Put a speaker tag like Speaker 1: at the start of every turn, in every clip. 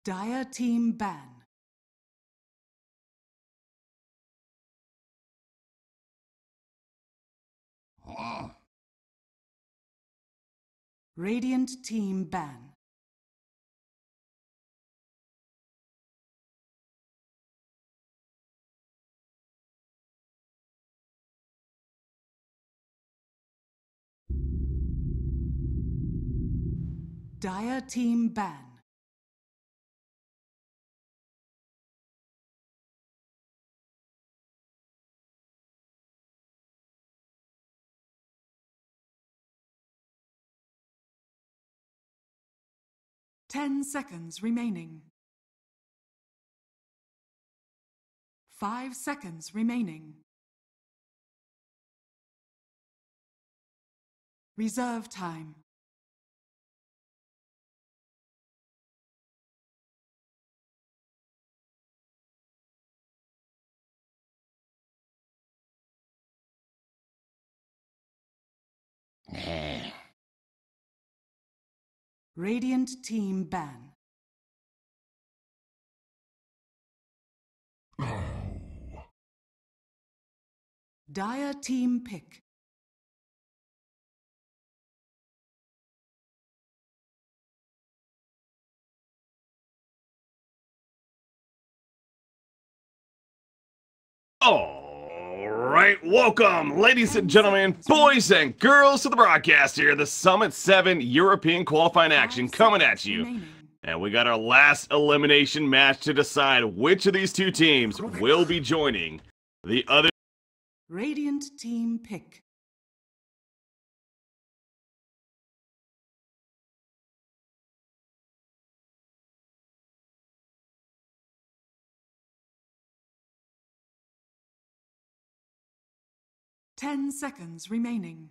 Speaker 1: Dire team ban. Radiant team ban. Dire team ban. Ten seconds remaining. 5 seconds remaining. Reserve time. Radiant team ban. Dire team pick.
Speaker 2: Alright, welcome, ladies and gentlemen, boys and girls, to the broadcast here, the Summit 7 European qualifying action coming at you. And we got our last elimination match to decide which of these two teams will be joining the other.
Speaker 1: Radiant team pick. Ten seconds remaining.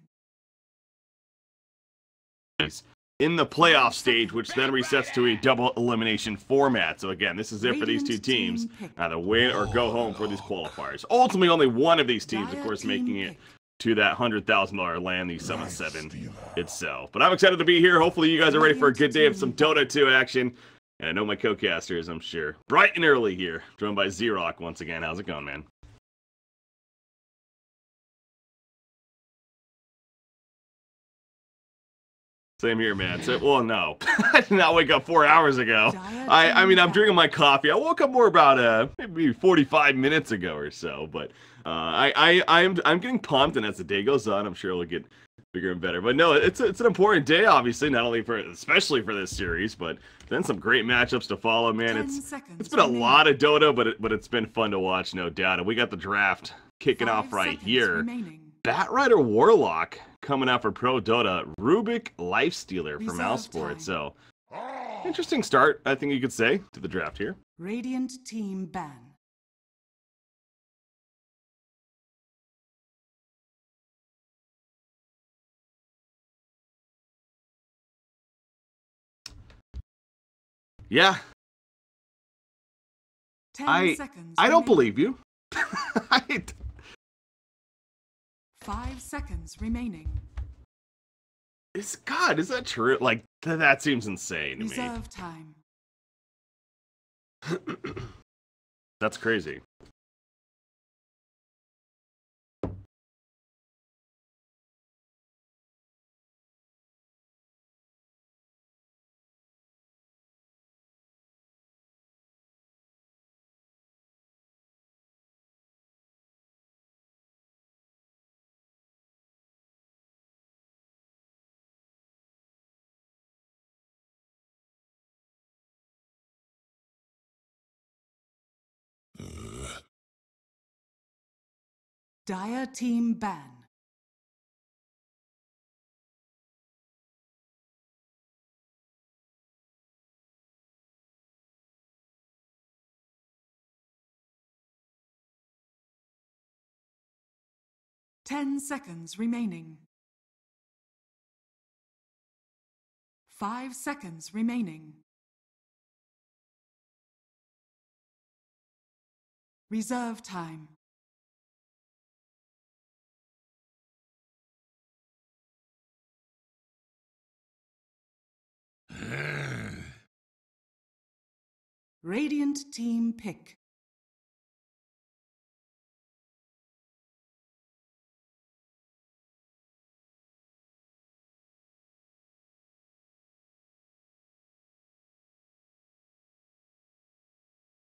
Speaker 2: In the playoff stage, which then resets to a double elimination format. So again, this is it for these two teams. Either win or go home for these qualifiers. Ultimately, only one of these teams, of course, making it to that $100,000 land, the Summit 7 itself. But I'm excited to be here. Hopefully you guys are ready for a good day of some Dota 2 action. And I know my co-casters, I'm sure. Bright and early here. Joined by Z-Rock once again. How's it going, man? Same here, man. So, well, no. I did not wake up 4 hours ago. I mean, I'm drinking my coffee. I woke up more about maybe 45 minutes ago or so. But I'm getting pumped, and as the day goes on, I'm sure it'll get bigger and better. But no, it's an important day, obviously, not only especially for this series, but then some great matchups to follow, man. It's been a lot of Dota, but it's been fun to watch, no doubt. And we got the draft kicking off right here. Batrider Warlock coming out for ProDotA. Rubik Lifestealer for Mousesports. So, interesting start, I think you could say, to the draft here.
Speaker 1: Radiant team ban.
Speaker 2: Yeah. I don't believe you.
Speaker 1: 5 seconds remaining.
Speaker 2: God, is that true? Like, that seems insane to me.
Speaker 1: Reserve time.
Speaker 2: That's crazy.
Speaker 1: Dire team ban. Ten seconds remaining. 5 seconds remaining. Reserve time. Radiant team pick.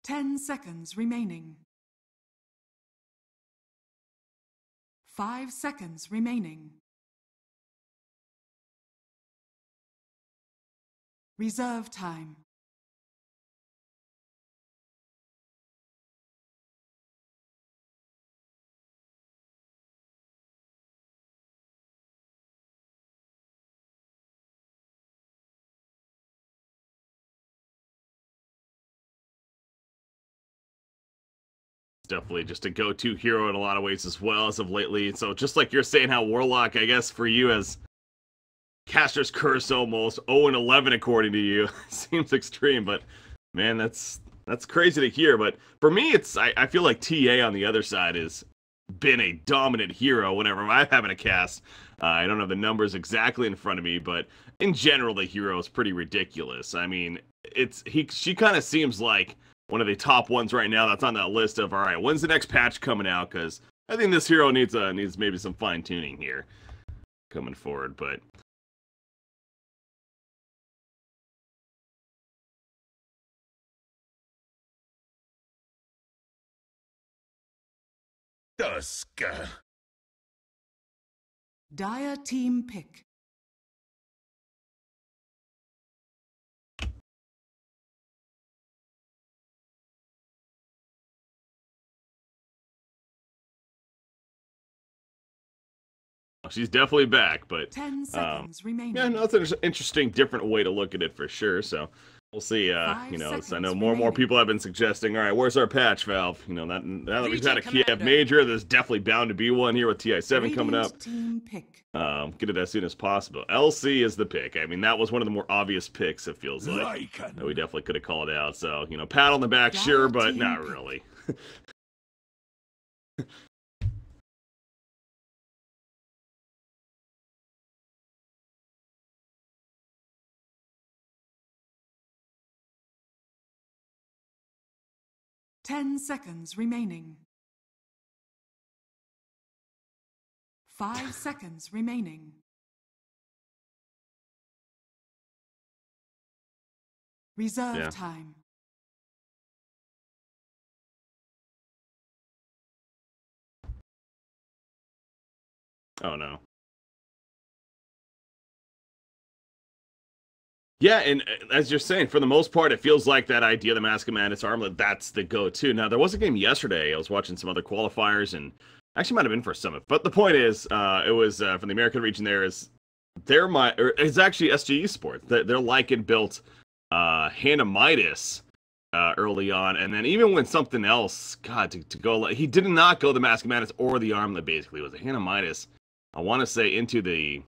Speaker 1: Ten seconds remaining. 5 seconds remaining. Reserve time.
Speaker 2: Definitely just a go-to hero in a lot of ways as well as of lately. So just like you're saying how Warlock, I guess for you as Caster's Curse almost 0-11 according to you seems extreme, but man, that's crazy to hear. But for me, I feel like TA on the other side has been a dominant hero whenever I'm having a cast. I don't have the numbers exactly in front of me, but in general, the hero is pretty ridiculous. I mean, she kind of seems like one of the top ones right now that's on that list of, all right, when's the next patch coming out? Because I think this hero needs maybe some fine tuning here coming forward. But
Speaker 3: Dusk.
Speaker 1: Dire team pick.
Speaker 2: she's definitely back, but
Speaker 1: 10 seconds remaining.
Speaker 2: yeah, no, it's an interesting, different way to look at it for sure. So we'll see. You know, I know more and more people have been suggesting, all right, where's our patch, Valve? You know, now that we've had a Kiev Major, there's definitely bound to be one here with TI7 coming up.
Speaker 1: Team pick.
Speaker 2: Get it as soon as possible. LC is the pick. I mean, that was one of the more obvious picks, it feels like. That we definitely could have called out. So, you know, pat on the back, sure, but not really.
Speaker 1: 10 seconds remaining. 5 seconds remaining. Reserve time.
Speaker 2: Oh, no. Yeah, and as you're saying, for the most part, it feels like that idea of the Mask of Madness armlet, that's the go-to. Now, there was a game yesterday. I was watching some other qualifiers, and actually might have been for Summit. But the point is, it was from the American region there, it's actually SG Esports. They're Lycan built Hand of Midas early on, and then even when something else, God, to go, he did not go the Mask of Madness or the armlet, basically. It was a Hand of Midas, I want to say, into the,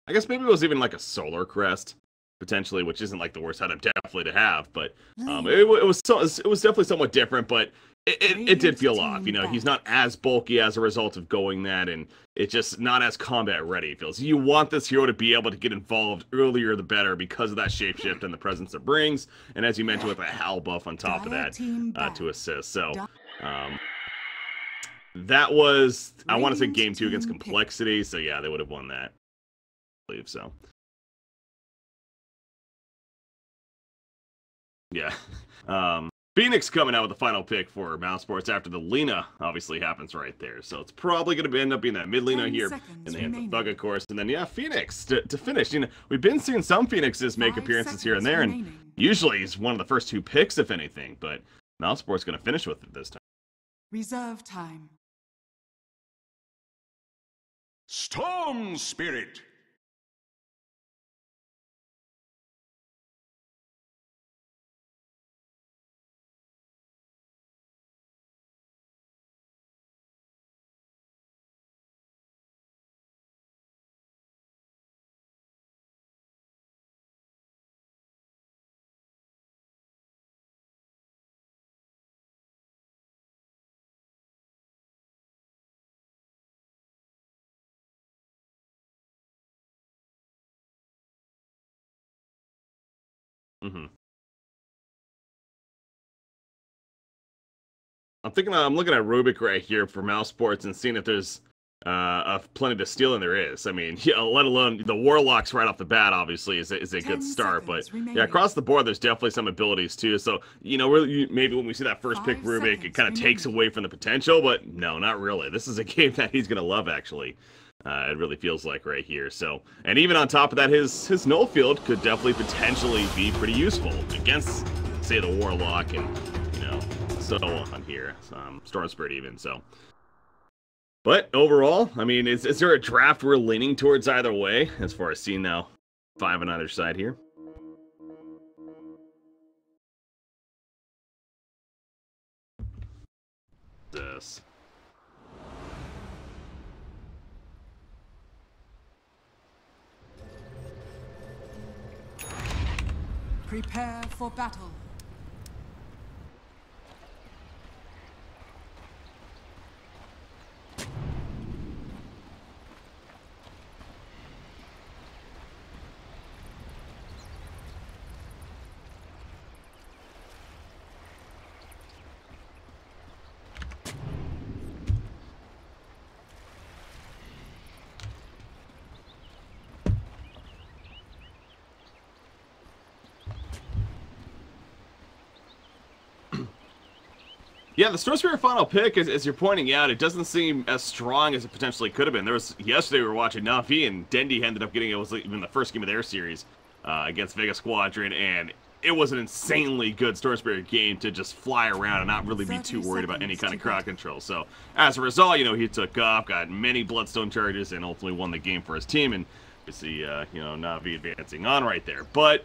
Speaker 2: I guess maybe it was even like a Solar Crest, potentially, which isn't like the worst setup definitely to have, but it was definitely somewhat different, but it did feel off. You know, he's not as bulky as a result of going that, and it's just not as combat ready, it feels. You want this hero to be able to get involved earlier the better because of that shapeshift and the presence it brings, and as you mentioned with a Hal buff on top of that to assist. So that was, I want to say, game 2 against Complexity, so yeah, they would have won that, I believe so. Yeah. Phoenix coming out with the final pick for Mousesports after the Lina obviously happens right there. So it's probably going to end up being that mid Lina here in the hands of Thug, of course. And then, yeah, Phoenix to finish. You know, we've been seeing some Phoenixes make appearances here and there, and usually he's one of the first 2 picks, if anything. But Mousesports going to finish with it this time.
Speaker 1: Reserve time.
Speaker 3: Storm Spirit.
Speaker 2: Mm-hmm. I'm looking at Rubik right here for Mousesports and seeing if there's plenty to steal, and there is. I mean, yeah, let alone the Warlocks right off the bat, obviously, is a good start. But yeah, across the board, there's definitely some abilities too. So, you know, really, maybe when we see that first pick Rubik, it kind of takes away from the potential, but no, not really. This is a game that he's going to love, actually. It really feels like right here. So, and even on top of that, his null field could definitely potentially be pretty useful against, say, the Warlock and, you know, so on here. Storm Spirit even, so. But overall, I mean, is there a draft we're leaning towards either way, as far as seeing now 5 on either side here? This.
Speaker 1: Prepare for battle.
Speaker 2: Yeah, the Storm Spirit final pick, as you're pointing out, it doesn't seem as strong as it potentially could have been. There was yesterday we were watching Navi, and Dendy ended up getting it was even the first game of their series against Vega Squadron, and it was an insanely good Storm Spirit game to just fly around and not really be too worried about any kind of crowd control. So as a result, you know, he took off, got many Bloodstone charges, and ultimately won the game for his team. And you see, you know, Navi advancing on right there, but.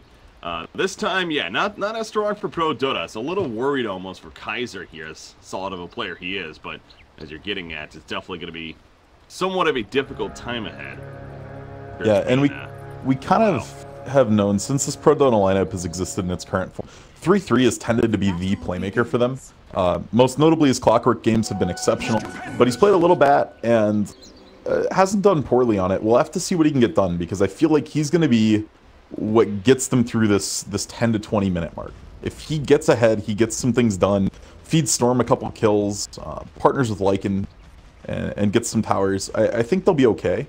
Speaker 2: This time, yeah, not as strong for ProDotA. It's a little worried almost for Kaiser here, as solid of a player he is, but as you're getting at, it's definitely going to be somewhat of a difficult time ahead.
Speaker 4: Yeah, and we kind of have known, since this ProDotA lineup has existed in its current form, 3-3 has tended to be the playmaker for them. Most notably, his Clockwork games have been exceptional, but he's played a little bat and hasn't done poorly on it. We'll have to see what he can get done, because I feel like he's going to be what gets them through this 10 to 20 minute mark. If he gets ahead, he gets some things done, feeds Storm a couple kills, partners with Lycan, and gets some towers, I think they'll be okay.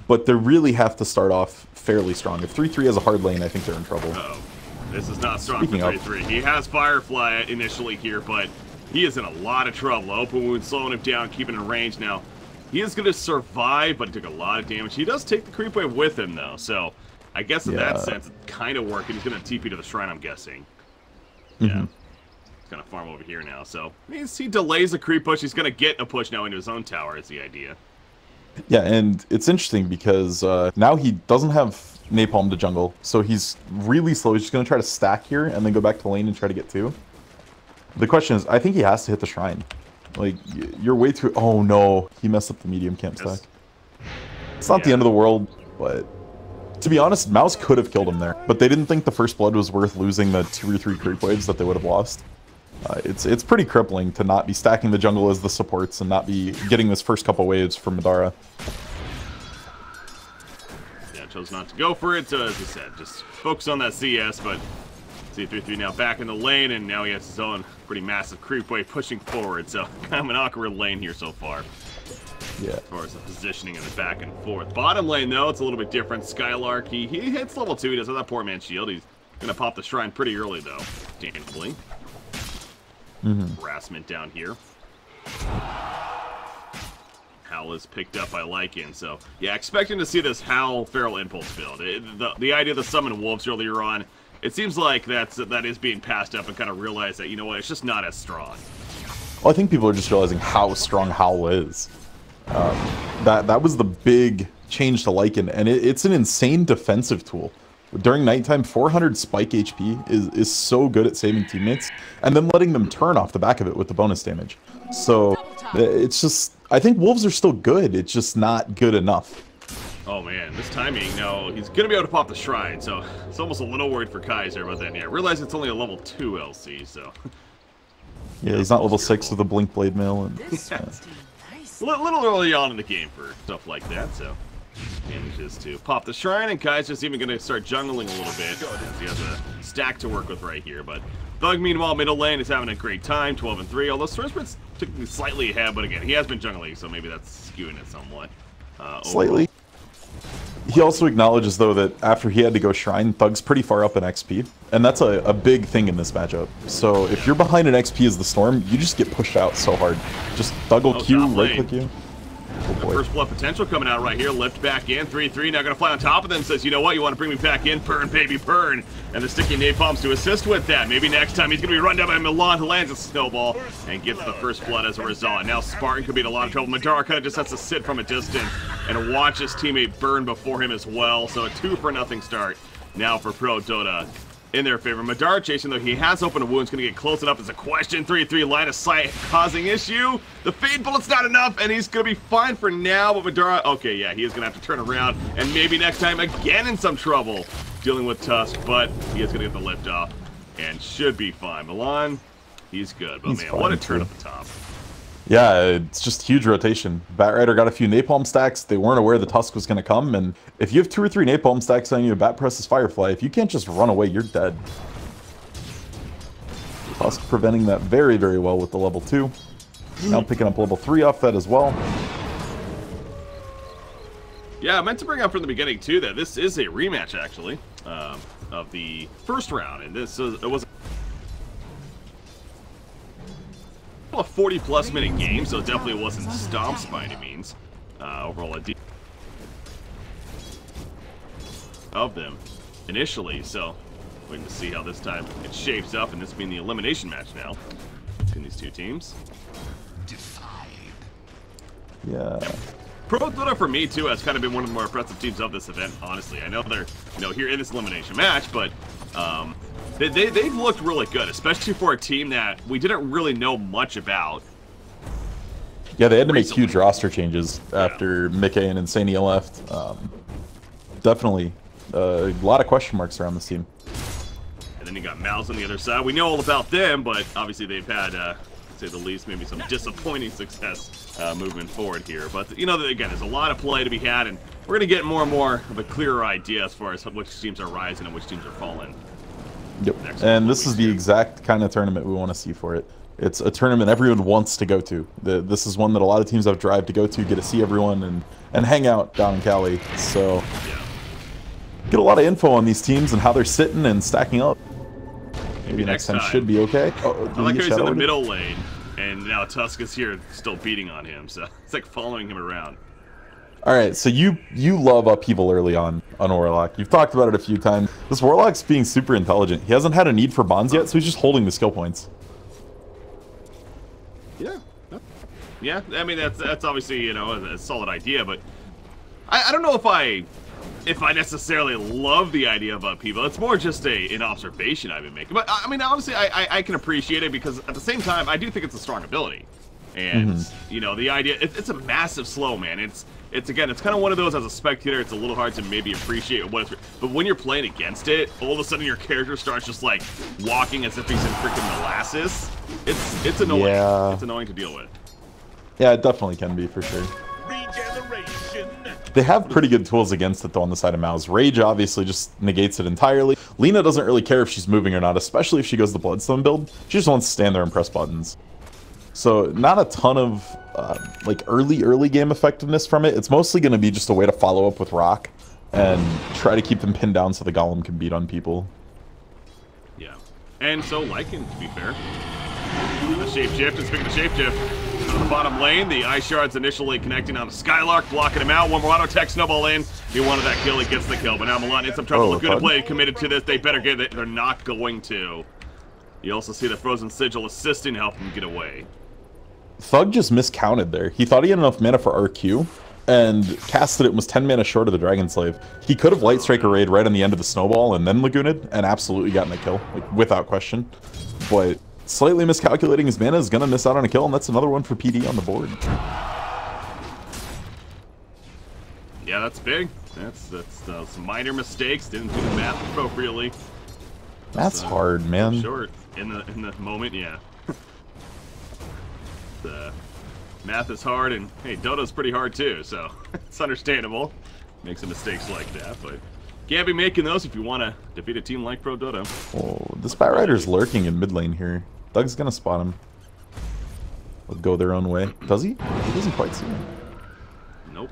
Speaker 4: But they really have to start off fairly strong. If 3-3 has a hard lane, I think they're in trouble.
Speaker 2: Uh-oh. This is not strong for 3-3. He has Firefly initially here, but he is in a lot of trouble. Open wound slowing him down, keeping in range now. He is going to survive, but he took a lot of damage. He does take the creep wave with him, though, so I guess in that sense, it's kind of working. He's going to TP to the shrine, I'm guessing. Yeah. He's going to farm over here now. So he delays a creep push. He's going to get a push now into his own tower, is the idea.
Speaker 4: Yeah, and it's interesting because now he doesn't have Napalm to jungle. So he's really slow. He's just going to try to stack here and then go back to lane and try to get 2. The question is, I think he has to hit the shrine. Like, you're way too... Oh, no. He messed up the medium camp stack. It's not the end of the world, but... To be honest, Mouse could have killed him there, but they didn't think the first blood was worth losing the 2 or 3 creep waves that they would have lost. It's pretty crippling to not be stacking the jungle as the supports and not be getting this first couple waves from Madara.
Speaker 2: Yeah, chose not to go for it, so as I said, just focus on that CS, but C33 now back in the lane, and now he has his own pretty massive creep wave pushing forward, so kind of an awkward lane here so far.
Speaker 4: Yeah.
Speaker 2: As far as the positioning and the back and forth. Bottom lane, though, it's a little bit different. Skylark, he hits level 2. He does have that poor man's shield. He's going to pop the shrine pretty early, though, thankfully. Harassment down here. Howl is picked up by Lycan, so yeah, expecting to see this Howl Feral Impulse build. The idea of the summon wolves earlier on, it seems like that is being passed up and kind of realized that, you know what, it's just not as strong.
Speaker 4: Well, I think people are just realizing how strong Howl is. That was the big change to Lycan, and it's an insane defensive tool. During nighttime, 400 spike HP is so good at saving teammates, and then letting them turn off the back of it with the bonus damage. So it's just, I think wolves are still good, it's just not good enough.
Speaker 2: Oh man, this timing, no, he's gonna be able to pop the shrine, so it's almost a little worried for Kaiser, but then yeah, realize it's only a level 2 LC, so.
Speaker 4: Yeah, he's not level 6 with a Blink Blade Mail. And,
Speaker 2: A little early on in the game for stuff like that, so manages to pop the shrine, and Kaiser's even going to start jungling a little bit, as he has a stack to work with right here, but Thug, meanwhile, middle lane is having a great time, 12-3. Although Swordsman's slightly ahead, but again, he has been jungling, so maybe that's skewing it somewhat.
Speaker 4: Slightly. He also acknowledges, though, that after he had to go Shrine, Thug's pretty far up in XP. And that's a big thing in this matchup. So if you're behind in XP as the Storm, you just get pushed out so hard. Just Thug will Q, right-click you. Oh, boy.
Speaker 2: First blood potential coming out right here. Lift back in. 3-3. Now going to fly on top of them. Says, you know what? You want to bring me back in? Burn, baby, burn. And the sticky napalms to assist with that. Maybe next time he's going to be run down by Milan, who lands a snowball and gets the first blood as a result. Now Spartan could be in a lot of trouble. Madara kind of just has to sit from a distance and watch his teammate burn before him as well. So a 2-0 start now for ProDotA in their favor. Madara chasing, though, he has opened a wound. Going to get close enough as a question. 3-3 line of sight causing issue. The fade bullet's not enough, and he's going to be fine for now. But Madara, okay, yeah, he is going to have to turn around, and maybe next time again in some trouble dealing with Tusk, but he is going to get the lift off and should be fine. Milan, he's good, but man, what a turn at the top.
Speaker 4: Yeah, it's just huge rotation. Batrider got a few napalm stacks. They weren't aware the Tusk was going to come, and if you have 2 or 3 napalm stacks on you, Bat presses Firefly. If you can't just run away, you're dead. Tusk preventing that very, very well with the level 2. Now picking up level 3 off that as well.
Speaker 2: Yeah, I meant to bring up from the beginning, too, that this is a rematch, actually, of the first round, and this is, it was a 40-plus minute game, so it definitely wasn't stomps by any means. Overall, a of them initially, so waiting to see how this time it shapes up, and this being the elimination match now between these two teams.
Speaker 4: Yeah.
Speaker 2: ProDotA for me too has kind of been one of the more impressive teams of this event. Honestly, I know they're here in this elimination match, but they've looked really good, especially for a team that we didn't really know much about.
Speaker 4: Yeah, they had to make huge roster changes after Mickey and Insania left. Definitely a lot of question marks around this team.
Speaker 2: And then you got Mouz on the other side. We know all about them, but obviously they've had, to say the least, maybe some disappointing success moving forward here. But, again, there's a lot of play to be had, and we're going to get more and more of a clearer idea as far as which teams are rising and which teams are falling.
Speaker 4: Yep, and this is the exact kind of tournament we want to see for it. It's a tournament everyone wants to go to. This is one that a lot of teams have drive to go to, get to see everyone and hang out down in Cali. So get a lot of info on these teams and how they're sitting and stacking up. Maybe next time should be okay. Oh,
Speaker 2: I like how he's in the middle lane, and now Tusk is here still beating on him, so it's like following him around.
Speaker 4: All right, so you love upheaval early on Warlock. You've talked about it a few times. This Warlock's being super intelligent. He hasn't had a need for bonds yet, so he's just holding the skill points.
Speaker 2: Yeah, I mean that's obviously a solid idea, but I don't know if I necessarily love the idea of upheaval. It's more just an observation I've been making. But I mean, honestly, I can appreciate it because at the same time I do think it's a strong ability, and the idea it's a massive slow, man. It's again, it's kind of one of those as a spectator, it's a little hard to maybe appreciate what it's, but when you're playing against it, all of a sudden your character starts just like walking as if he's in freaking molasses. It's annoying.
Speaker 4: Yeah.
Speaker 2: It's annoying to deal with.
Speaker 4: Yeah, it definitely can be for sure. They have pretty good tools against it though on the side of Mouz. Rage obviously just negates it entirely. Lina doesn't really care if she's moving or not, especially if she goes the Bloodstone build. She just wants to stand there and press buttons. So not a ton of like early game effectiveness from it. It's mostly going to be just a way to follow up with Rock and try to keep them pinned down so the Golem can beat on people.
Speaker 2: Yeah, and so Lycan, to be fair. The shapeshift, and speaking of shapeshift, on the bottom lane, the Ice Shard's initially connecting on the Skylark, blocking him out. One more auto tech snowball in. He wanted that kill, he gets the kill, but now Milan in some trouble. A good play, committed to this. They better get it. They're not going to. You also see the Frozen Sigil assisting to help him get away.
Speaker 4: Thug just miscounted there. He thought he had enough mana for RQ and casted it and was 10 mana short of the Dragon Slave. He could have Light Striker Raid right on the end of the Snowball and then Lagooned and absolutely gotten a kill, like, without question. But slightly miscalculating his mana is going to miss out on a kill, and that's another one for PD on the board.
Speaker 2: Yeah, that's big. That's some minor mistakes. Didn't do the math appropriately.
Speaker 4: That's hard, man.
Speaker 2: Short in the moment, yeah. The math is hard, and hey, Dota's pretty hard too, so it's understandable. Make some mistakes like that, but Can't be making those if you want to defeat a team like ProDotA.
Speaker 4: Oh, this Bat Rider's lurking in mid lane here. Doug's gonna spot him. They'll go their own way. Does he? He doesn't quite see him.
Speaker 2: Nope.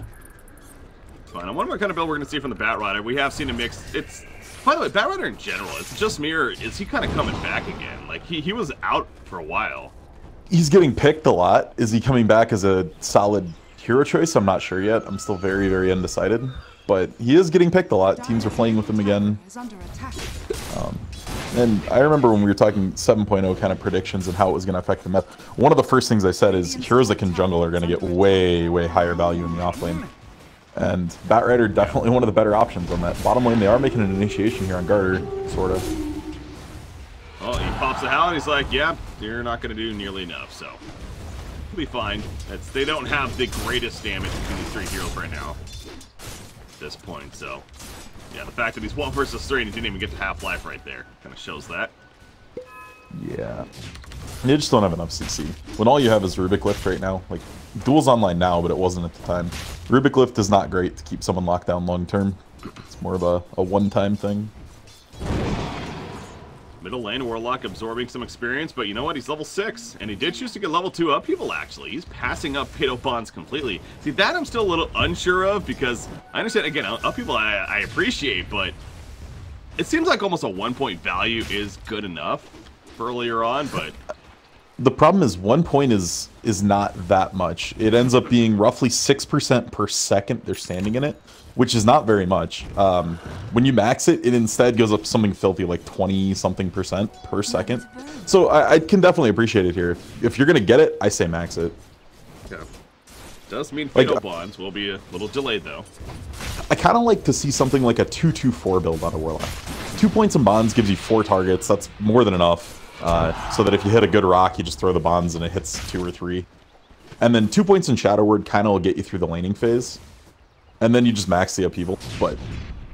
Speaker 2: Fine. I wonder what kind of build we're going to see from the Bat Rider. We have seen a mix. It's, by the way, Bat Rider in general, it's just me, or is he kind of coming back again? Like, he was out for a while.
Speaker 4: He's getting picked a lot. Is he coming back as a solid hero choice? I'm not sure yet. I'm still very, very undecided. But he is getting picked a lot. Teams are playing with him again. And I remember when we were talking 7.0 kind of predictions and how it was going to affect the meta. One of the first things I said is heroes that can jungle are going to get way, way higher value in the offlane. And Bat Rider definitely one of the better options on that. Bottom lane, they are making an initiation here on Garter, sort of.
Speaker 2: Well, he pops a howl and he's like, yeah, you're not going to do nearly enough, so he'll be fine. They don't have the greatest damage between these three heroes right now at this point, so yeah, the fact that he's 1 versus 3 and he didn't even get to half-life right there kind of shows that.
Speaker 4: Yeah. You just don't have enough CC. When all you have is Rubik Lift right now, like, Duel's online now, but it wasn't at the time. Rubik Lift is not great to keep someone locked down long term. It's more of a one-time thing.
Speaker 2: Middle lane, Warlock absorbing some experience, but you know what? He's level 6, and he did choose to get level 2 upheaval, actually. He's passing up Fatal Bonds completely. See, that I'm still a little unsure of, because I understand, again, upheaval I appreciate, but it seems like almost a 1-point value is good enough for earlier on, but
Speaker 4: the problem is 1 point is not that much. It ends up being roughly 6% per second they're standing in it, which is not very much. When you max it, it instead goes up something filthy like 20-something% per second. So I can definitely appreciate it here. If you're going to get it, I say max it.
Speaker 2: Yeah. Does mean Fatal Bonds will be a little delayed, though.
Speaker 4: I kind of like to see something like a 2-2-4 build on a Warlock. 2 points in bonds gives you 4 targets. That's more than enough. So that if you hit a good rock, you just throw the bonds and it hits 2 or 3. And then 2 points in Shadow Word kind of will get you through the laning phase. And then you just max the upheaval. But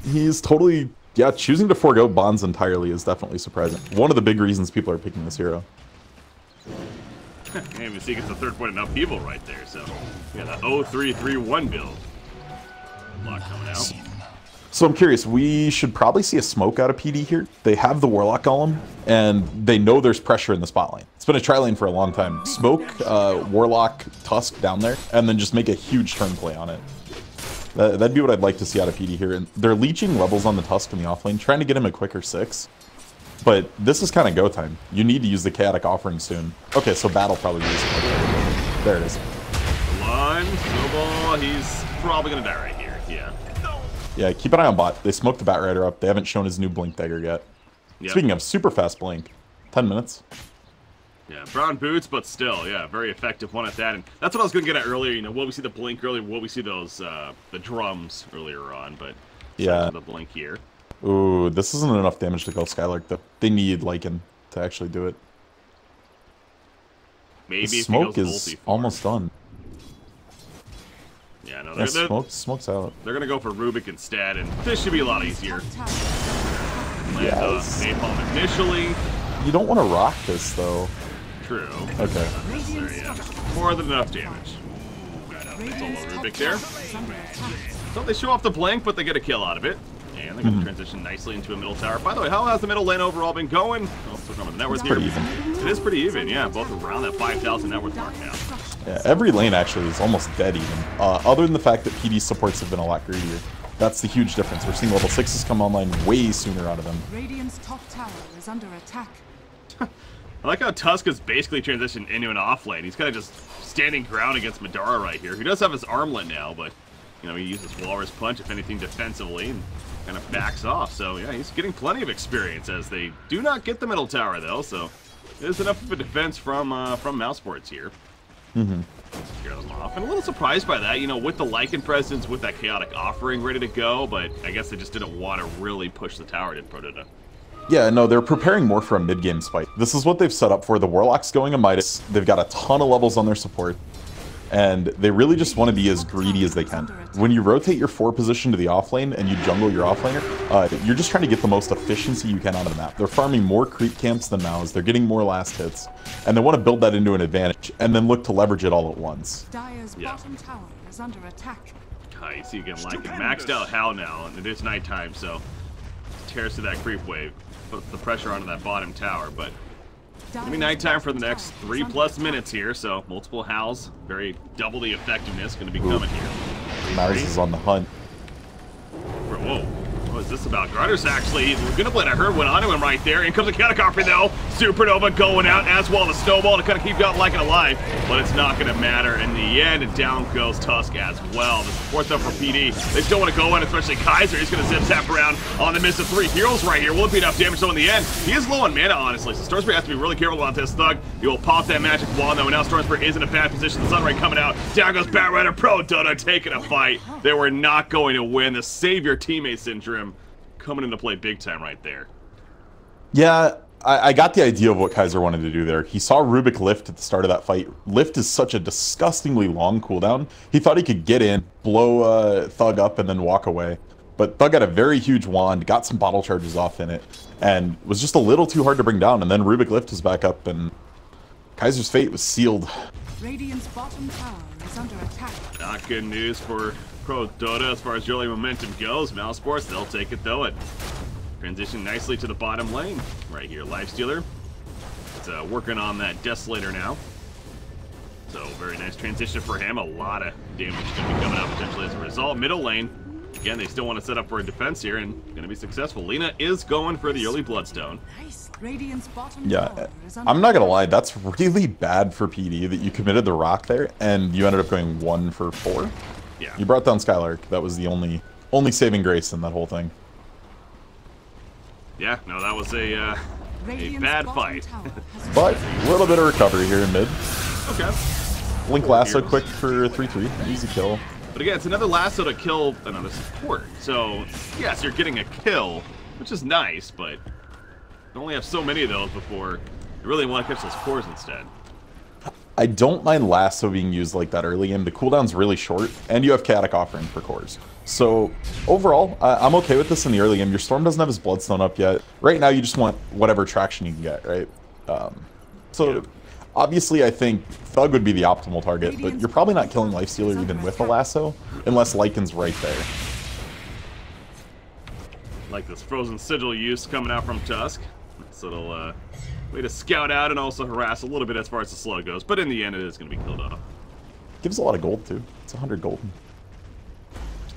Speaker 4: he's totally, yeah, choosing to forego bonds entirely is definitely surprising. One of the big reasons people are picking this hero.
Speaker 2: And we see he gets the 3rd point in upheaval right there, so yeah, the 0-3-3-1 build. Lock coming out.
Speaker 4: So I'm curious, we should probably see a smoke out of PD here. They have the Warlock Golem, and they know there's pressure in the spot lane. It's been a tri-lane for a long time. Smoke, Warlock, Tusk down there, and then just make a huge turn play on it. That'd be what I'd like to see out of PD here. And they're leeching levels on the Tusk in the offlane, trying to get him a quicker 6. But this is kind of go time. You need to use the Chaotic Offering soon. Okay, so Battle probably use it. There it is.
Speaker 2: Line, Snowball, he's probably going to die right here, yeah.
Speaker 4: Yeah, keep an eye on bot. They smoked the Bat Rider up. They haven't shown his new Blink Dagger yet. Yep. Speaking of, super fast Blink. 10 minutes.
Speaker 2: Yeah, brown boots, but still, yeah, very effective one at that. And that's what I was going to get at earlier. You know, will we see the Blink earlier? Will we see those, the drums earlier on? But
Speaker 4: yeah,
Speaker 2: the Blink here.
Speaker 4: Ooh, this isn't enough damage to go Skylark, though. They need Lycan to actually do it.
Speaker 2: Maybe
Speaker 4: the smoke is almost done.
Speaker 2: Yeah, no,
Speaker 4: smoke's out.
Speaker 2: They're gonna go for Rubik instead, and this should be a lot easier.
Speaker 4: Yes.
Speaker 2: Napalm initially.
Speaker 4: You don't want to rock this though.
Speaker 2: True.
Speaker 4: Okay.
Speaker 2: Yeah. More than enough damage. Solo Rubik there. So they show off the blink, but they get a kill out of it. And they're going to transition nicely into a middle tower. By the way, how has the middle lane overall been going? Oh, so the net worth here.
Speaker 4: Pretty even.
Speaker 2: It is pretty even, yeah. Both around that 5,000 net worth mark now.
Speaker 4: Yeah, every lane actually is almost dead even. Other than the fact that PD supports have been a lot greedier. That's the huge difference. We're seeing level 6s come online way sooner out of them.
Speaker 1: Radiant's top tower is under attack.
Speaker 2: I like how Tusk has basically transitioned into an off lane. He's kind of just standing ground against Madara right here. He does have his armlet now, but you know, he uses Walrus Punch, if anything, defensively, and kind of backs off. So yeah, he's getting plenty of experience as they do not get the middle tower though. So there's enough of a defense from Mousesports here. Scare them off. And a little surprised by that, you know, with the Lycan presence, with that Chaotic Offering ready to go, but I guess they just didn't want to really push the tower, did ProDotA.
Speaker 4: Yeah, no, they're preparing more for a mid-game spike. This is what they've set up for. The Warlock's going a Midas. They've got a ton of levels on their support. And they really just want to be as greedy as they can. When you rotate your 4 position to the offlane and you jungle your offlaner, you're just trying to get the most efficiency you can out of the map. They're farming more creep camps than Mouz. They're getting more last hits. And they want to build that into an advantage and then look to leverage it all at once.
Speaker 1: Dire's bottom tower is under attack.
Speaker 2: You see again, like maxed out Hal now, and it is nighttime, so tears through that creep wave, puts the pressure onto that bottom tower, but it's gonna be nighttime for the next 3+ minutes here, so multiple Hals, very double the effectiveness, gonna be coming here.
Speaker 4: Mouz is on the hunt.
Speaker 2: Whoa. What is this about? Grutter's actually gonna blade. I heard went onto him right there. In comes the Catacopter though. Supernova going out as well. The snowball to kind of keep out like it alive, but it's not gonna matter in the end. And down goes Tusk as well. The support's up for PD. They still want to go in, especially Kaiser. He's gonna zip zap around on the miss of 3 heroes right here. Will it be enough damage? So in the end, he is low on mana, honestly. So Stormspirit has to be really careful about this. Thug, he will pop that magic wand though. And now Stormspirit is in a bad position. The Sunray coming out. Down goes Batrider. ProDotA taking a fight. They were not going to win. The savior teammate syndrome coming into play big time right there.
Speaker 4: Yeah, I got the idea of what Kaiser wanted to do there. He saw Rubik lift at the start of that fight. Lift is such a disgustingly long cooldown. He thought he could get in, blow Thug up, and then walk away. But Thug had a very huge wand, got some bottle charges off in it, and was just a little too hard to bring down. And then Rubik lift is back up, and Kaiser's fate was sealed.
Speaker 1: Radiant's bottom tower is under attack.
Speaker 2: Not good news for ProDotA as far as early momentum goes. Mousesports, they'll take it though. It transition nicely to the bottom lane right here. Lifestealer, it's working on that Desolator now. So very nice transition for him. A lot of damage going to be coming out potentially as a result. Middle lane, again, they still want to set up for a defense here and going to be successful. Lina is going for the early Bloodstone.
Speaker 1: Radiant's bottom
Speaker 4: Yeah,
Speaker 1: tower is under
Speaker 4: I'm not gonna lie, that's really bad for PD that you committed the rock there and you ended up going 1 for 4.
Speaker 2: Yeah.
Speaker 4: You brought down Skylark. That was the only saving grace in that whole thing.
Speaker 2: Yeah, no, that was a bad fight.
Speaker 4: But a little bit of recovery here in mid.
Speaker 2: Okay.
Speaker 4: Link lasso quick for 3-3. Easy kill.
Speaker 2: But again, it's another lasso to kill another support. So, yes, you're getting a kill, which is nice, but you only have so many of those before you really want to catch those cores instead.
Speaker 4: I don't mind lasso being used like that early game. The cooldown's really short, and you have chaotic offering for cores. So overall, I'm okay with this in the early game. Your Storm doesn't have his Bloodstone up yet. Right now, you just want whatever traction you can get, right? Obviously, I think Thug would be the optimal target, but you're probably not killing Lifestealer even with a lasso, unless Lycan's right there.
Speaker 2: Like this Frozen Sigil use coming out from Tusk. So it'll way to scout out and also harass a little bit as far as the slow goes, but in the end it is going to be killed off.
Speaker 4: Gives a lot of gold too. It's 100 gold.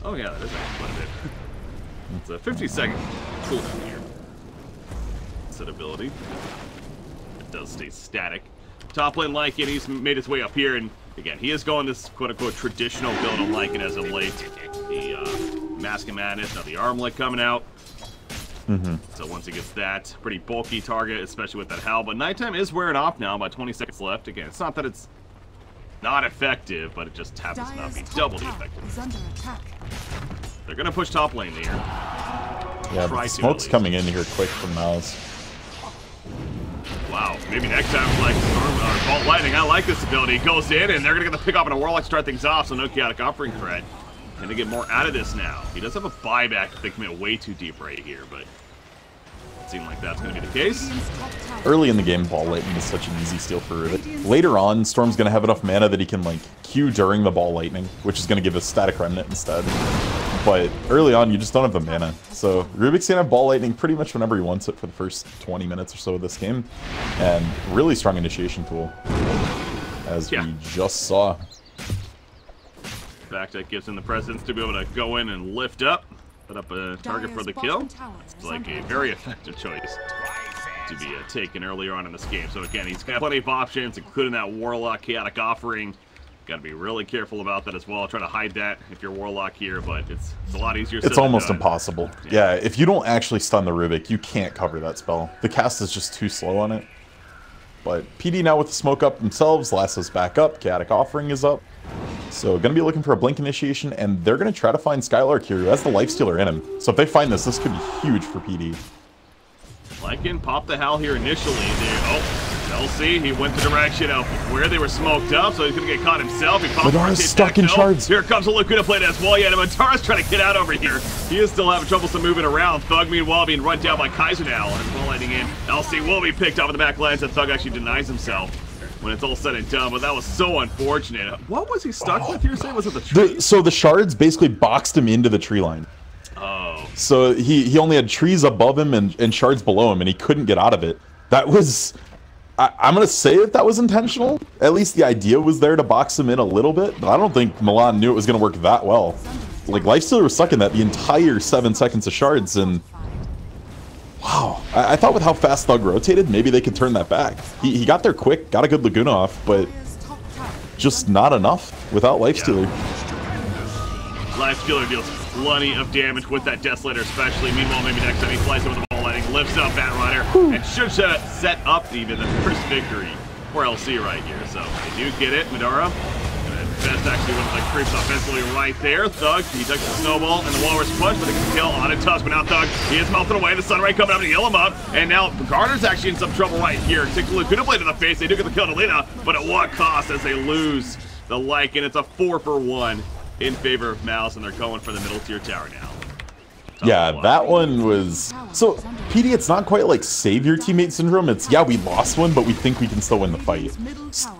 Speaker 2: Oh yeah, that is actually quite a bit. It's a 50-second cooldown here. Set ability. It does stay static. Top lane Lycan, he's made his way up here, and again, he is going this quote-unquote traditional build on Lycan as of late. The Mask of Madness, now the Armlet coming out. So once he gets that, pretty bulky target, especially with that Howl. But nighttime is wearing off now, about 20 seconds left. Again, it's not that it's not effective, but it just happens to not be double the effective. They're going to push top lane here.
Speaker 4: Yeah, but smoke's coming in here quick from Mouz.
Speaker 2: Wow, maybe next time like Bolt Lightning. I like this ability. He goes in, and they're going to get the pick off on a Warlock to start things off, so no chaotic offering threat. And to get more out of this now. He does have a buyback if they commit way too deep right here, but it seems like that's going to be the case.
Speaker 4: Early in the game, Ball Lightning is such an easy steal for Rubik. Later on, Storm's going to have enough mana that he can like Q during the Ball Lightning, which is going to give us Static Remnant instead. But early on, you just don't have the mana. So Rubik's going to have Ball Lightning pretty much whenever he wants it for the first 20 minutes or so of this game. And really strong initiation tool, as we just saw.
Speaker 2: In fact, that gives him the presence to be able to go in and lift up, put up a target for the kill. It's like a very effective choice to be taken earlier on in this game. So again, he's got plenty of options, including that Warlock Chaotic Offering. Got to be really careful about that as well. Try to hide that if you're Warlock here, but it's a lot easier.
Speaker 4: It's almost impossible. Yeah, if you don't actually stun the Rubik, you can't cover that spell. The cast is just too slow on it. But PD now with the smoke up themselves, Lasso's back up, Chaotic Offering is up. So going to be looking for a Blink Initiation, and they're going to try to find Skylark here, who has the Lifestealer in him. So if they find this, this could be huge for PD.
Speaker 2: Lycan popped the Howl here initially. LC, he went the direction of where they were smoked up, so he's going to get caught himself. He popped
Speaker 4: Madara's stuck in shards.
Speaker 2: Here comes a Lacuna plate as well. Yeah, and Madara's trying to get out over here. He is still having trouble moving around. Thug, meanwhile, being run down by Kaiser now. And Ball Lightning in. LC will be picked up in the back lines, and Thug actually denies himself. when it's all said and done, but that was so unfortunate. What was he stuck with, you're saying? Was it the tree?
Speaker 4: So the shards basically boxed him into the tree line.
Speaker 2: Oh.
Speaker 4: So he only had trees above him and shards below him, and he couldn't get out of it. That was... I'm going to say that was intentional. At least the idea was there to box him in a little bit, but I don't think Milan knew it was going to work that well. Like, Lifestealer was stuck in that the entire 7 seconds of shards, and... Wow. I thought with how fast Thug rotated, maybe they could turn that back. He got there quick, got a good Laguna off, but just not enough without Lifestealer.
Speaker 2: Yeah. Lifestealer deals plenty of damage with that Desolator especially. Meanwhile, maybe next time he flies over the ball lighting, lifts up Batrider, and should set up even the first victory for LC right here. So they do get it, Medara. Best actually went like creeps offensively right there. Thug, he ducks the snowball and the walrus punch, but it can kill on a tusk. But now Thug, he is melted away. The Sunray coming up to heal him up. And now Garner's actually in some trouble right here. Takes a Laguna Blade to the face. They do get the kill to Lina, but at what cost as they lose the Lycan? It's a 4-for-1 in favor of Mouse, and they're going for the middle tier tower now.
Speaker 4: Yeah, that one was... So, PD, it's not quite like save your teammate syndrome. It's, yeah, we lost one, but we think we can still win the fight.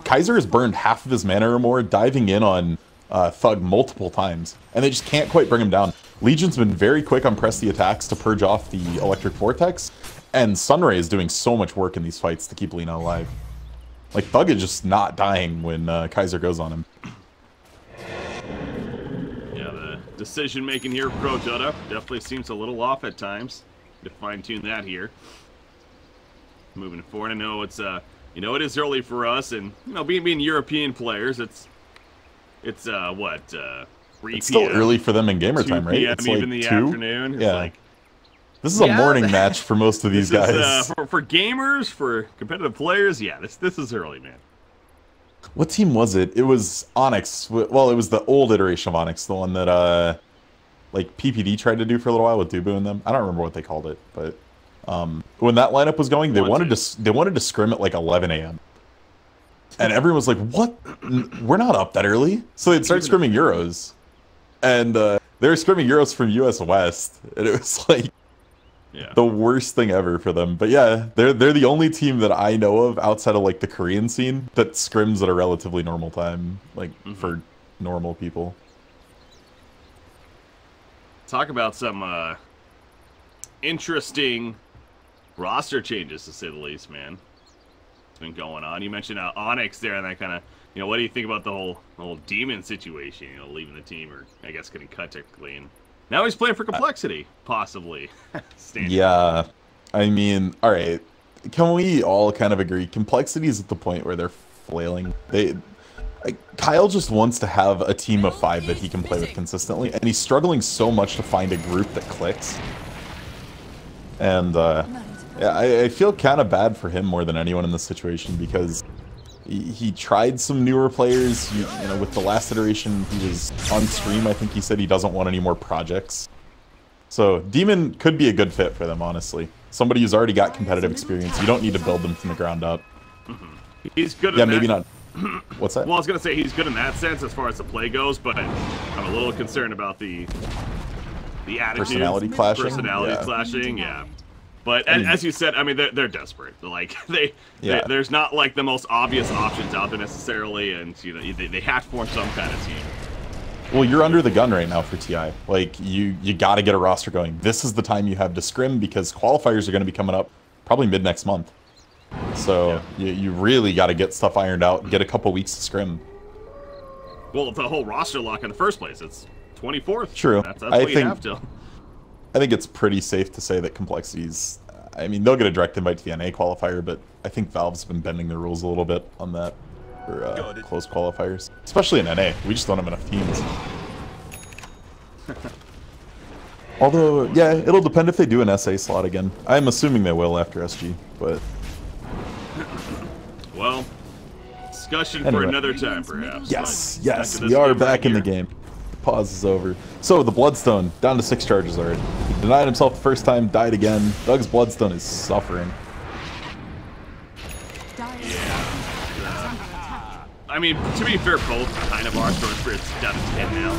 Speaker 4: Kaiser has burned half of his mana or more, diving in on Thug multiple times, and they just can't quite bring him down. Legion's been very quick on press the attacks to purge off the Electric Vortex, and Sunray is doing so much work in these fights to keep Lina alive. Like, Thug is just not dying when Kaiser goes on him.
Speaker 2: Decision making here, ProDotA definitely seems a little off at times. To fine tune that here. Moving forward, I know it's you know, it is early for us, and you know, being European players, it's what 3
Speaker 4: It's still early for them in gamer
Speaker 2: 2
Speaker 4: time, right?
Speaker 2: PM,
Speaker 4: It's
Speaker 2: even
Speaker 4: like
Speaker 2: the
Speaker 4: 2?
Speaker 2: afternoon. It's
Speaker 4: yeah.
Speaker 2: Like,
Speaker 4: this is a morning match for most of these guys.
Speaker 2: For gamers, for competitive players, yeah, this is early, man.
Speaker 4: What team was it? It was Onyx. Well, it was the old iteration of Onyx, the one that like PPD tried to do for a little while with Dubu and them. I don't remember what they called it, but when that lineup was going, they wanted to scrim at like 11 a.m. And everyone was like, "What? We're not up that early." So they'd start scrimming Euros, and they were scrimming Euros from US West, and it was like the worst thing ever for them. But yeah, they're the only team that I know of outside of like the Korean scene that scrims at a relatively normal time, like for normal people.
Speaker 2: Talk about some interesting roster changes, to say the least, man. It's been going on. You mentioned Onyx there, and that kind of, you know, what do you think about the whole Demon situation? You know, leaving the team, or I guess getting cut technically, and now he's playing for Complexity, possibly.
Speaker 4: Yeah, I mean, all right. Can we all kind of agree? Complexity is at the point where they're flailing. Kyle just wants to have a team of 5 that he can play with consistently, and he's struggling so much to find a group that clicks. And yeah, I feel kind of bad for him more than anyone in this situation, because he tried some newer players. You know, with the last iteration, he was on stream. I think he said he doesn't want any more projects. So Demon could be a good fit for them, honestly. Somebody who's already got competitive experience. You don't need to build them from the ground up.
Speaker 2: He's good at
Speaker 4: yeah, maybe not. What's that?
Speaker 2: Well, I was going to say he's good in that sense as far as the play goes, but I'm a little concerned about the attitude.
Speaker 4: Personality clashing?
Speaker 2: Personality clashing, yeah. But I mean, as you said, I mean, they're desperate. Like, there's not like the most obvious options out there necessarily, and you know, they have to form some kind of team.
Speaker 4: Well, you're under the gun right now for TI. Like, you got to get a roster going. This is the time you have to scrim, because qualifiers are going to be coming up probably mid next month. So you really got to get stuff ironed out and get a couple weeks to scrim.
Speaker 2: Well, the whole roster lock in the first place, it's 24th.
Speaker 4: True.
Speaker 2: That's what you have to.
Speaker 4: I think it's pretty safe to say that Complexity's... I mean, they'll get a direct invite to the NA qualifier, but I think Valve's been bending the rules a little bit on that for close qualifiers. Especially in NA. We just don't have enough teams. Although, yeah, it'll depend if they do an SA slot again. I'm assuming they will after SG, but...
Speaker 2: Well, discussion for another time, perhaps.
Speaker 4: Yes, we are back in the game. The pause is over. So, the Bloodstone, down to 6 charges already. He denied himself the first time, died again. Doug's Bloodstone is suffering.
Speaker 2: I mean, to be fair, both kind of are. Storm Spirit's down to 10 now.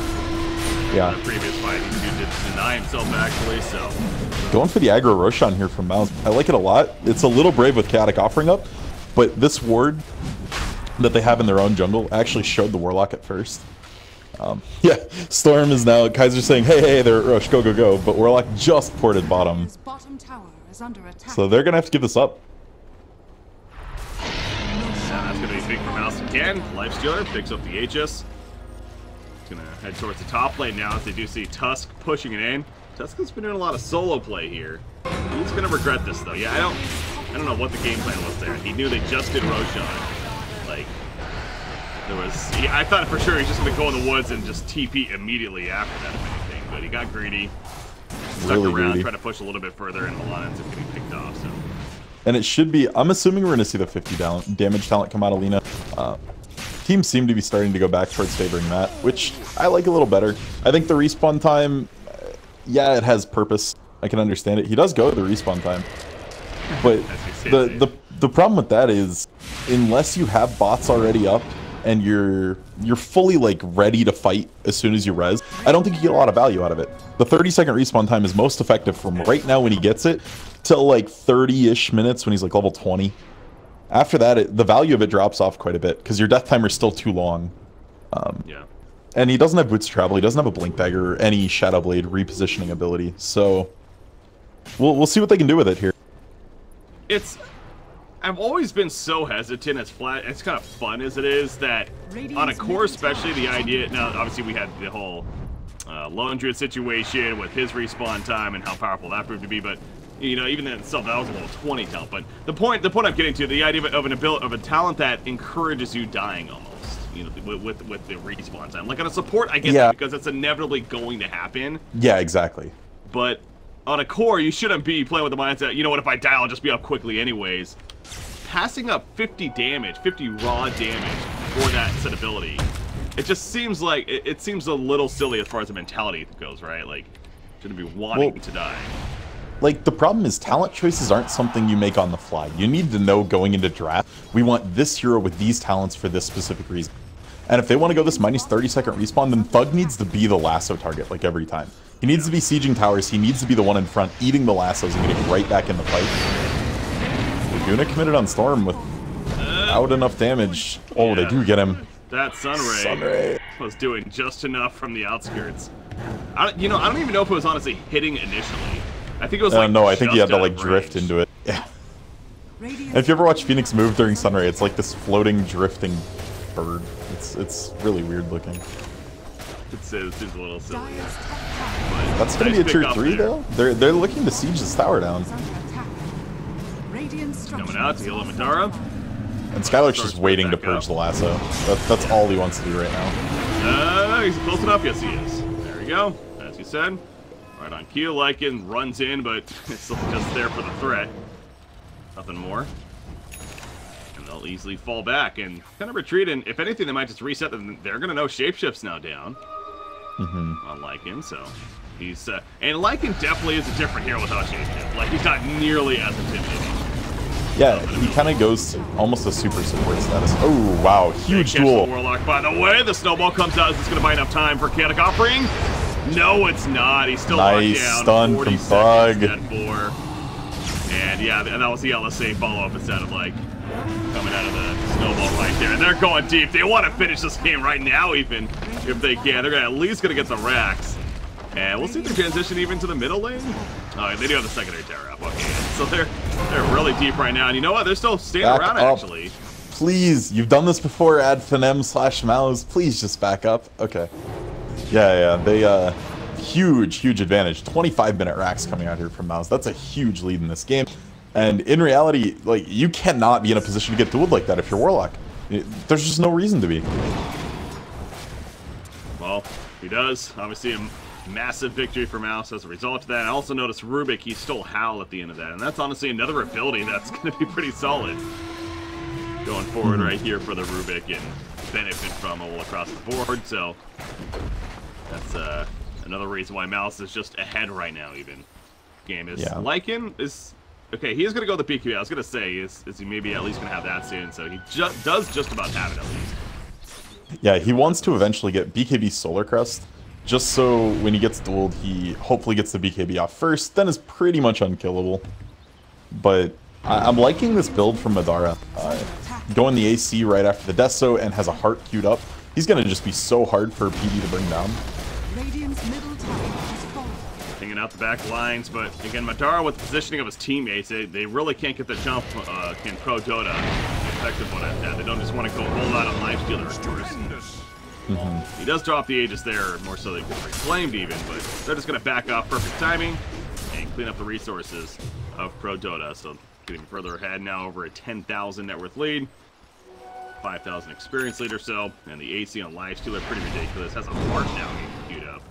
Speaker 4: Yeah.
Speaker 2: The previous fight, he did deny himself, actually, so...
Speaker 4: Going for the aggro Roshan here from Mouz. I like it a lot. It's a little brave with Chaotic offering up, but this ward that they have in their own jungle actually showed the Warlock at first. Yeah, Storm is now, Kaiser's saying, hey there, Rush, go, go, go, but Warlock just ported bottom.
Speaker 1: His bottom tower is under attack.
Speaker 4: So they're going to have to give this up.
Speaker 2: That's going to be big for Mouse again. Lifestealer picks up the HS. Going to head towards the top lane now as they do see Tusk pushing it in. Tusk has been doing a lot of solo play here. He's going to regret this, though. Yeah, I don't know what the game plan was there. He knew they just did Roshan. Like, I thought for sure he was just going to go in the woods and just TP immediately after that, if anything. But he got greedy, stuck
Speaker 4: really
Speaker 2: around,
Speaker 4: greedy.
Speaker 2: tried to push a little bit further, and Milan ends up getting picked off. So.
Speaker 4: And it should be, I'm assuming we're going to see the 50 damage talent come out of Lina. Teams seem to be starting to go back towards favoring that, which I like a little better. I think the respawn time, yeah, it has purpose. I can understand it. He does go to the respawn time. But the problem with that is, unless you have bots already up, and you're fully like ready to fight as soon as you res, I don't think you get a lot of value out of it. The 30-second respawn time is most effective from right now when he gets it till like 30-ish minutes when he's like level 20. After that, the value of it drops off quite a bit because your death timer is still too long.
Speaker 2: Yeah.
Speaker 4: And he doesn't have Boots Travel, he doesn't have a Blink Dagger or any Shadow Blade repositioning ability. So we'll see what they can do with it here.
Speaker 2: I've always been so hesitant, as kind of fun as it is, that on a core especially, the idea, now obviously we had the whole Lone Druid situation with his respawn time and how powerful that proved to be, but you know, even in itself, that was a level 20 talent. But the point I'm getting to, the idea of a talent that encourages you dying almost, you know, with the respawn time. Like on a support, I get that because it's inevitably going to happen.
Speaker 4: Yeah, exactly.
Speaker 2: But on a core, you shouldn't be playing with the mindset, you know what, if I die, I'll just be up quickly anyways. Passing up 50 damage, 50 raw damage for that set ability, it just seems like, it seems a little silly as far as the mentality goes, right? Like, shouldn't be wanting to die.
Speaker 4: Like, the problem is talent choices aren't something you make on the fly. You need to know going into draft, we want this hero with these talents for this specific reason. And if they want to go this minus 30-second respawn, then Thug needs to be the lasso target, like every time. He needs to be sieging towers, he needs to be the one in front, eating the lassos and getting right back in the fight. Laguna committed on Storm without enough damage. Oh, they do get him.
Speaker 2: That Sunray was doing just enough from the outskirts. I don't even know if it was honestly hitting initially. I think it was like
Speaker 4: no, I think he had to like drift into it. Yeah. And if you ever watch Phoenix move during Sunray, it's like this floating, drifting bird. It's really weird looking.
Speaker 2: It seems a little silly.
Speaker 4: That's gonna be a tier 3 though. They're looking to siege this tower down.
Speaker 2: Coming out to heal Amatara.
Speaker 4: And Skylark's just waiting to purge the lasso. That's all he wants to do right now.
Speaker 2: He's close enough. Yes, he is. There we go. As you said. Right on cue. Lycan runs in, but it's still just there for the threat. Nothing more. And they'll easily fall back and kind of retreat. And if anything, they might just reset them. They're going to know Shapeshift's now down. On Lycan, so he's... and Lycan definitely is a different hero without Shapeshift. Like, he's not nearly as intimidating.
Speaker 4: Yeah, he kind of goes to almost a super support status. Oh, wow. Huge duel.
Speaker 2: The Warlock, by the way. The snowball comes out. Is this going to buy enough time for Chaotic Offering? No, it's not. He's still locked down.
Speaker 4: Stun from Thug.
Speaker 2: And yeah, and that was the LSA follow-up, it sounded like. Coming out of the snowball fight there. And they're going deep. They want to finish this game right now, even if they can. They're at least going to get the racks. And we'll see if they transition even to the middle lane. Oh, they do have the secondary tower up. Okay, so they're really deep right now. And you know what? They're still staying around, actually.
Speaker 4: Please, you've done this before, Ad Finem/Mouz. Please just back up. Okay. Yeah, they, huge advantage. 25-minute racks coming out here from Mouz. That's a huge lead in this game. And in reality, like, you cannot be in a position to get dueled like that if you're Warlock. There's just no reason to be.
Speaker 2: Well, he does. Obviously, a massive victory for Mouz as a result of that. I also noticed Rubik, he stole Howl at the end of that. And that's honestly another ability that's going to be pretty solid going forward right here for the Rubik and benefit from all across the board. So that's another reason why Mouz is just ahead right now. Even game is Lycan is okay. He is going to go the BKB. I was going to say is he maybe at least going to have that soon. So he does just about have it at least. Yeah,
Speaker 4: he wants to eventually get BKB Solar Crest, just so when he gets dueled, he hopefully gets the BKB off first. Then is pretty much unkillable. But I'm liking this build from Madara. going the AC right after the Desto and has a heart queued up, he's going to just be so hard for PD to bring down.
Speaker 1: Radiant's middle tower has fallen.
Speaker 2: Hanging out the back lines, but again, Madara with the positioning of his teammates, they really can't get the jump in ProDotA. The effective one at that. They don't just want to go hold out on Lifestealer, of course. He does drop the Aegis there, more so they could be flamed even, but they're just going to back off. Perfect timing and clean up the resources of ProDotA. So getting further ahead now, over a 10,000 net worth lead, 5,000 experience lead or so, and the AC on Lifestealer pretty ridiculous. Has a heart now getting queued up.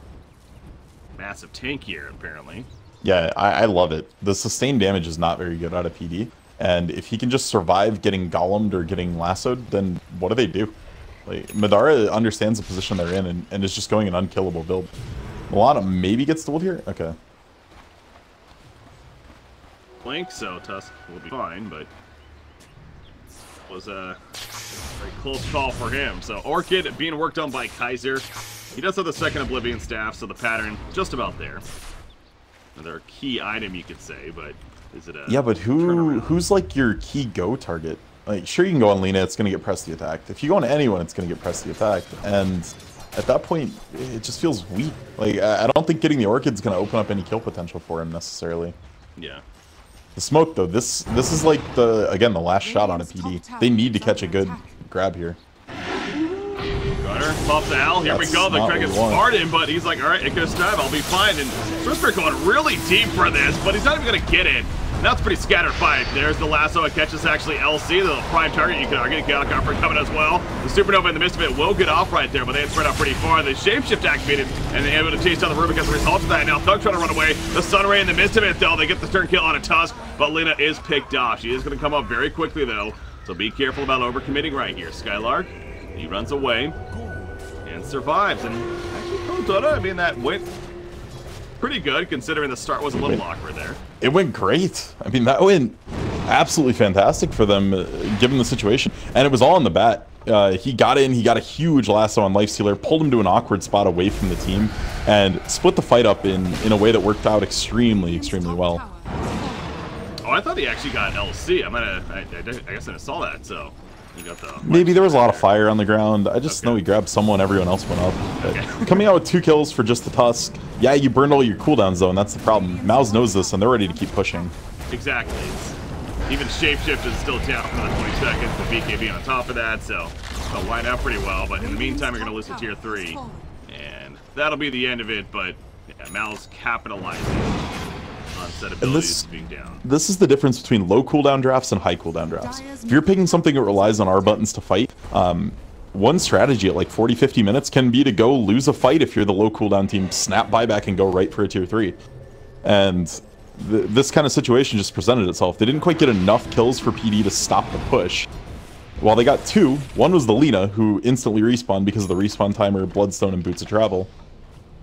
Speaker 2: Massive tank here, apparently.
Speaker 4: Yeah, I love it. The sustained damage is not very good out of PD, and if he can just survive getting golemed or getting lassoed, then what do they do? Like, Madara understands the position they're in and is just going an unkillable build. Milana maybe gets dueled here? Okay.
Speaker 2: Blink, so Tusk will be fine, but was a very close call for him. So Orchid being worked on by Kaiser. He does have the second Oblivion Staff, so the pattern just about there. Another key item, you could say, but is it a
Speaker 4: yeah? But who's like your key go target? Like, sure, you can go on Lina, it's going to get Pressly attacked. If you go on anyone, it's going to get Pressly attacked. And at that point, it just feels weak. Like, I don't think getting the Orchid's going to open up any kill potential for him necessarily.
Speaker 2: Yeah.
Speaker 4: The smoke, though, this is like, the last shot on a PD. They need to catch a good grab here.
Speaker 2: Gunner pops Al. Here we go. They're trying to get Spartan, but he's like, all right, it could stab. I'll be fine. And Swiftspirit going really deep for this, but he's not even going to get it. Now it's a pretty scattered fight. There's the lasso. It catches actually LC, the prime target. You could argue the Chaotic Offer coming as well. The Supernova in the midst of it will get off right there, but they had spread out pretty far. The Shapeshift activated, and they're able to chase down the Rubik as a result of that. Now Thug trying to run away. The Sunray in the midst of it, though. They get the turn kill on a Tusk, but Lina is picked off. She is going to come up very quickly, though, so be careful about overcommitting right here. Skylark, he runs away and survives. And actually, ProDotA, I mean, that went pretty good, considering the start was a little awkward there.
Speaker 4: It went great. I mean, that went absolutely fantastic for them, given the situation. And it was all in the bat. He got in, he got a huge lasso on Lifestealer, pulled him to an awkward spot away from the team, and split the fight up in a way that worked out extremely, extremely well.
Speaker 2: Oh, I thought he actually got LC. I guess I saw that, so he got the...
Speaker 4: Maybe there was a lot of fire on the ground. I just know he grabbed someone, everyone else went up. But coming out with 2 kills for just the Tusk. Yeah, you burned all your cooldowns, though, and that's the problem. Mouz knows this, and they're ready to keep pushing.
Speaker 2: Exactly. Even Shapeshift is still down for another 20 seconds, the BKB on top of that, so they'll line up pretty well. But in the meantime, you're going to lose to Tier 3. And that'll be the end of it, but yeah, Mouz capitalizing on set abilities being down.
Speaker 4: This is the difference between low cooldown drafts and high cooldown drafts. If you're picking something that relies on R buttons to fight, one strategy at like 40-50 minutes can be to go lose a fight if you're the low cooldown team, snap buyback and go right for a Tier 3. And this kind of situation just presented itself. They didn't quite get enough kills for PD to stop the push. While they got 2, one was the Lina, who instantly respawned because of the respawn timer, Bloodstone, and Boots of Travel.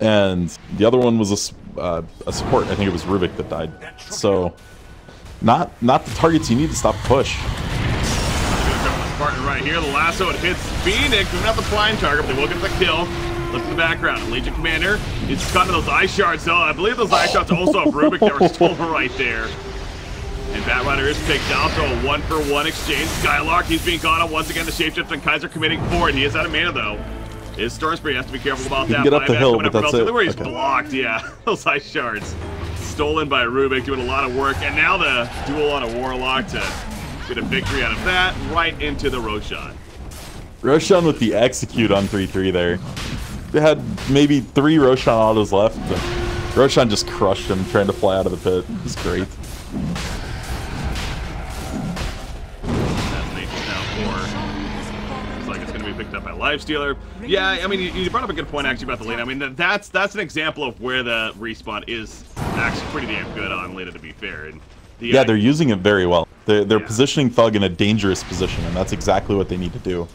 Speaker 4: And the other one was a support. I think it was Rubik that died. So, not the targets you need to stop the push.
Speaker 2: Spartan right here, the lasso, it hits Phoenix, not the prime target, but they will get the kill. Look at the background, Legion Commander is caught in those ice shards, though. I believe those ice shards also have Rubik that were stolen right there. And Batrider is picked out, so a 1-for-1 exchange. Skylark, he's being caught on once again. The Shapeshift and Kaiser committing for it. He is out of mana, though. His Storm Spirit has to be careful about that.
Speaker 4: Get up the hill, but that's it.
Speaker 2: Where he's blocked, yeah. Those ice shards. Stolen by Rubik, doing a lot of work. And now the duel on a Warlock to get a victory out of that, right into the Roshan.
Speaker 4: Roshan with the execute on 3-3 there. They had maybe 3 Roshan autos left, but Roshan just crushed him trying to fly out of the pit. It was great.
Speaker 2: Picked up by Lifestealer. Yeah, I mean, you brought up a good point actually about the Lina. I mean, that's an example of where the respawn is actually pretty damn good on Lina, to be fair. And
Speaker 4: yeah, they're using it very well. They're positioning Thug in a dangerous position, and that's exactly what they need to do.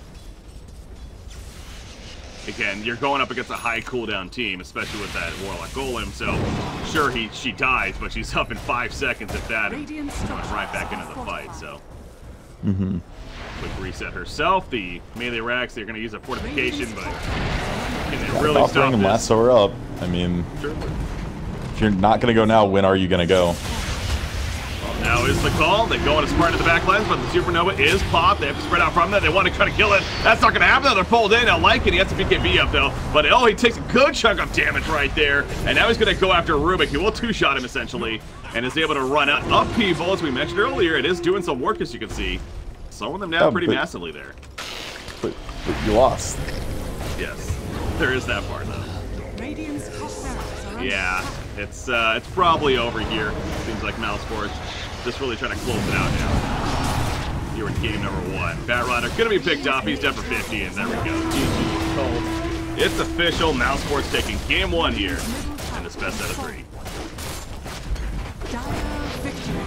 Speaker 2: Again, you're going up against a high cooldown team, especially with that Warlock Golem. So, sure, she dies, but she's up in 5 seconds at that, and going right back into the fight. So. Quick reset herself. The melee racks, they're going to use a fortification, but can they really stop this?
Speaker 4: Lasso her up. I mean, if you're not going to go now, when are you going to go?
Speaker 2: Well, Now is the call. They go on a smart to the back lines, but the Supernova is popped. They have to spread out from that. They want to try to kill it. That's not going to happen, though. They're pulled in. I like it. He has to BKB up, though. But, oh, he takes a good chunk of damage right there. And now he's going to go after Rubik. He will two-shot him, essentially, and is able to run up people. As we mentioned earlier, it is doing some work, as you can see. Slowing them down pretty massively there.
Speaker 4: But you lost.
Speaker 2: Yes. There is that part, though.
Speaker 1: Radiant's top barracks are under
Speaker 2: Yeah.
Speaker 1: attack.
Speaker 2: It's probably over here. Seems like Mousesports just really trying to close it out now. Here in game number 1. Batrider gonna be picked up. He's done for 50, and there we go. GG. Cold. It's official. Mousesports taking game 1 here, and it's best out of 3.
Speaker 1: Dire victory.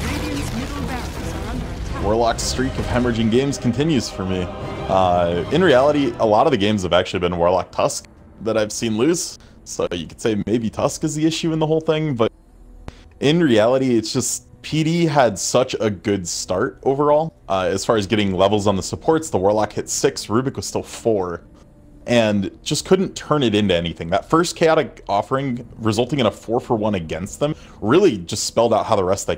Speaker 1: Radiant's middle barracks are under attack.
Speaker 4: Warlock's streak of hemorrhaging games continues for me. In reality, a lot of the games have actually been Warlock Tusk that I've seen lose. So you could say maybe Tusk is the issue in the whole thing, but in reality, it's just PD had such a good start overall. As far as getting levels on the supports, the Warlock hit 6, Rubik was still 4, and just couldn't turn it into anything. That first chaotic offering resulting in a 4-for-1 against them really just spelled out how the rest of that game